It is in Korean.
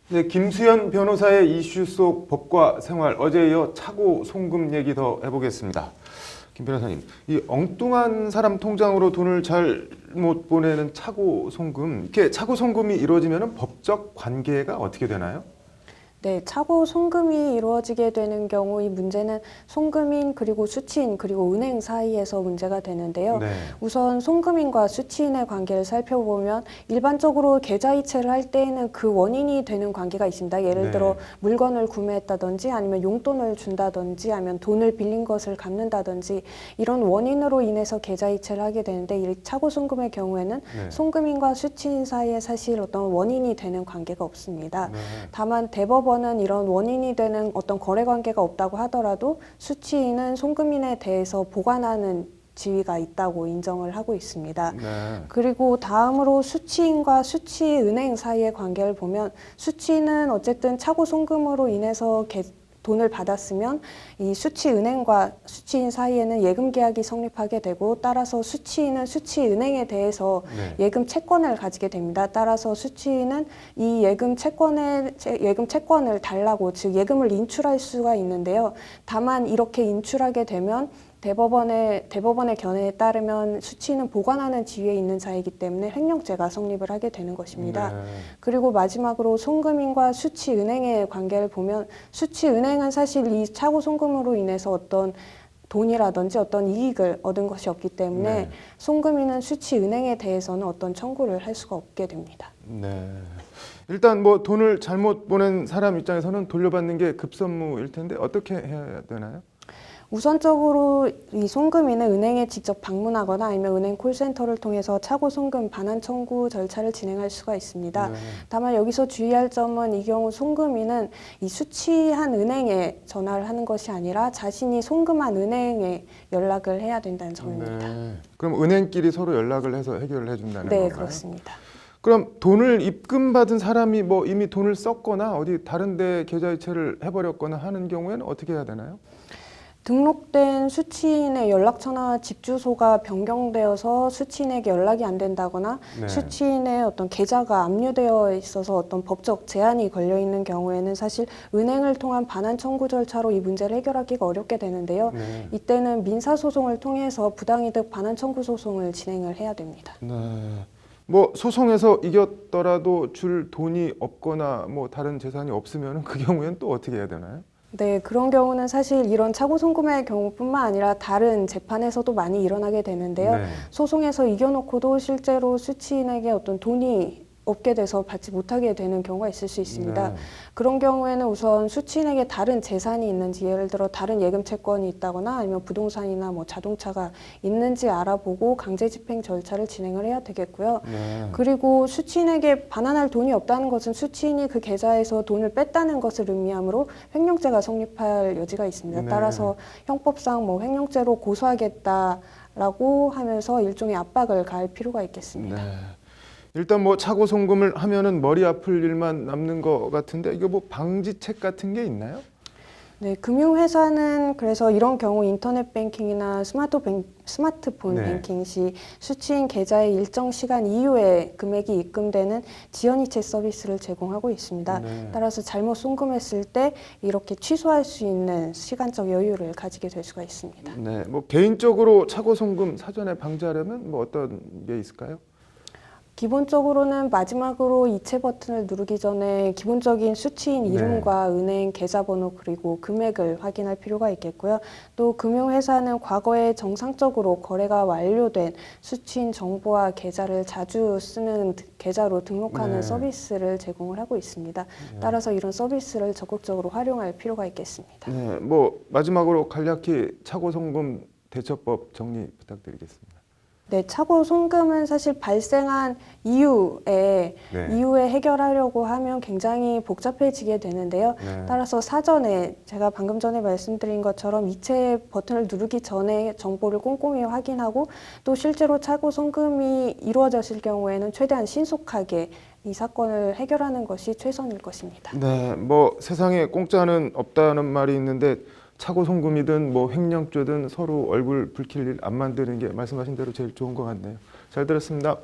네, 김수현 변호사의 이슈 속 법과 생활, 어제에 이어 차고 송금 얘기 더 해보겠습니다. 김 변호사님, 이 엉뚱한 사람 통장으로 돈을 잘못 보내는 차고 송금, 이렇게 차고 송금이 이루어지면 법적 관계가 어떻게 되나요? 네, 차고 송금이 이루어지게 되는 경우 이 문제는 송금인 그리고 수취인 그리고 은행 사이에서 문제가 되는데요. 네. 우선 송금인과 수취인의 관계를 살펴보면 일반적으로 계좌이체를 할 때에는 그 원인이 되는 관계가 있습니다. 예를 네. 들어 물건을 구매했다든지 아니면 용돈을 준다든지 아니면 돈을 빌린 것을 갚는다든지 이런 원인으로 인해서 계좌이체를 하게 되는데 이 차고 송금의 경우에는 네. 송금인과 수취인 사이에 사실 어떤 원인이 되는 관계가 없습니다. 네. 다만 대법원은 이런 원인이 되는 어떤 거래 관계가 없다고 하더라도 수취인은 송금인에 대해서 보관하는 지위가 있다고 인정을 하고 있습니다. 네. 그리고 다음으로 수취인과 수취은행 사이의 관계를 보면 수취인은 어쨌든 차고 송금으로 인해서 돈을 받았으면 이 수취은행과 수취인 사이에는 예금 계약이 성립하게 되고 따라서 수취인은 수취은행에 대해서 네. 예금 채권을 가지게 됩니다. 따라서 수취인은 이 예금 채권을 달라고 즉 예금을 인출할 수가 있는데요. 다만 이렇게 인출하게 되면 대법원의 견해에 따르면 수취인은 보관하는 지위에 있는 자이기 때문에 횡령죄가 성립을 하게 되는 것입니다. 네. 그리고 마지막으로 송금인과 수취은행의 관계를 보면 수취은행은 사실 이 차고 송금으로 인해서 어떤 돈이라든지 어떤 이익을 얻은 것이 없기 때문에 네. 송금인은 수취은행에 대해서는 어떤 청구를 할 수가 없게 됩니다. 네. 일단 뭐 돈을 잘못 보낸 사람 입장에서는 돌려받는 게 급선무일 텐데 어떻게 해야 되나요? 우선적으로 이 송금인은 은행에 직접 방문하거나 아니면 은행 콜센터를 통해서 차고 송금 반환 청구 절차를 진행할 수가 있습니다. 네. 다만 여기서 주의할 점은 이 경우 송금인은 이 수취한 은행에 전화를 하는 것이 아니라 자신이 송금한 은행에 연락을 해야 된다는 점입니다. 네. 그럼 은행끼리 서로 연락을 해서 해결을 해준다는 네, 건가요? 그렇습니다. 그럼 돈을 입금받은 사람이 뭐 이미 돈을 썼거나 어디 다른 데 계좌이체를 해버렸거나 하는 경우에는 어떻게 해야 되나요? 등록된 수취인의 연락처나 집 주소가 변경되어서 수취인에게 연락이 안 된다거나 네. 수취인의 어떤 계좌가 압류되어 있어서 어떤 법적 제한이 걸려 있는 경우에는 사실 은행을 통한 반환 청구 절차로 이 문제를 해결하기가 어렵게 되는데요. 네. 이때는 민사소송을 통해서 부당이득 반환 청구 소송을 진행을 해야 됩니다. 네. 뭐 소송에서 이겼더라도 줄 돈이 없거나 뭐 다른 재산이 없으면 그 경우에는 또 어떻게 해야 되나요? 네, 그런 경우는 사실 이런 차고 송금의 경우뿐만 아니라 다른 재판에서도 많이 일어나게 되는데요. 네. 소송에서 이겨놓고도 실제로 수취인에게 어떤 돈이 없게 돼서 받지 못하게 되는 경우가 있을 수 있습니다. 네. 그런 경우에는 우선 수취인에게 다른 재산이 있는지, 예를 들어 다른 예금 채권이 있다거나 아니면 부동산이나 뭐 자동차가 있는지 알아보고 강제 집행 절차를 진행을 해야 되겠고요. 네. 그리고 수취인에게 반환할 돈이 없다는 것은 수취인이 그 계좌에서 돈을 뺐다는 것을 의미하므로 횡령죄가 성립할 여지가 있습니다. 네. 따라서 형법상 뭐 횡령죄로 고소하겠다라고 하면서 일종의 압박을 가할 필요가 있겠습니다. 네. 일단 뭐 차고 송금을 하면은 머리 아플 일만 남는 것 같은데 이거 뭐 방지책 같은 게 있나요? 네, 금융회사는 그래서 이런 경우 인터넷 뱅킹이나 스마트폰 네. 뱅킹 시 수취인 계좌의 일정 시간 이후에 금액이 입금되는 지연이체 서비스를 제공하고 있습니다. 네. 따라서 잘못 송금했을 때 이렇게 취소할 수 있는 시간적 여유를 가지게 될 수가 있습니다. 네. 뭐 개인적으로 차고 송금 사전에 방지하려면 뭐 어떤 게 있을까요? 기본적으로는 마지막으로 이체 버튼을 누르기 전에 기본적인 수취인 네. 이름과 은행 계좌번호 그리고 금액을 확인할 필요가 있겠고요. 또 금융회사는 과거에 정상적으로 거래가 완료된 수취인 정보와 계좌를 자주 쓰는 계좌로 등록하는 네. 서비스를 제공을 하고 있습니다. 따라서 이런 서비스를 적극적으로 활용할 필요가 있겠습니다. 네. 뭐 마지막으로 간략히 차고 송금 대처법 정리 부탁드리겠습니다. 네, 차고 송금은 사실 발생한 이후에 해결하려고 하면 굉장히 복잡해지게 되는데요. 네. 따라서 사전에 제가 방금 전에 말씀드린 것처럼 이체 버튼을 누르기 전에 정보를 꼼꼼히 확인하고 또 실제로 차고 송금이 이루어졌을 경우에는 최대한 신속하게 이 사건을 해결하는 것이 최선일 것입니다. 네, 뭐 세상에 공짜는 없다는 말이 있는데 차고 송금이든 뭐 횡령죄든 서로 얼굴 붉힐 일 안 만드는 게 말씀하신 대로 제일 좋은 것 같네요. 잘 들었습니다.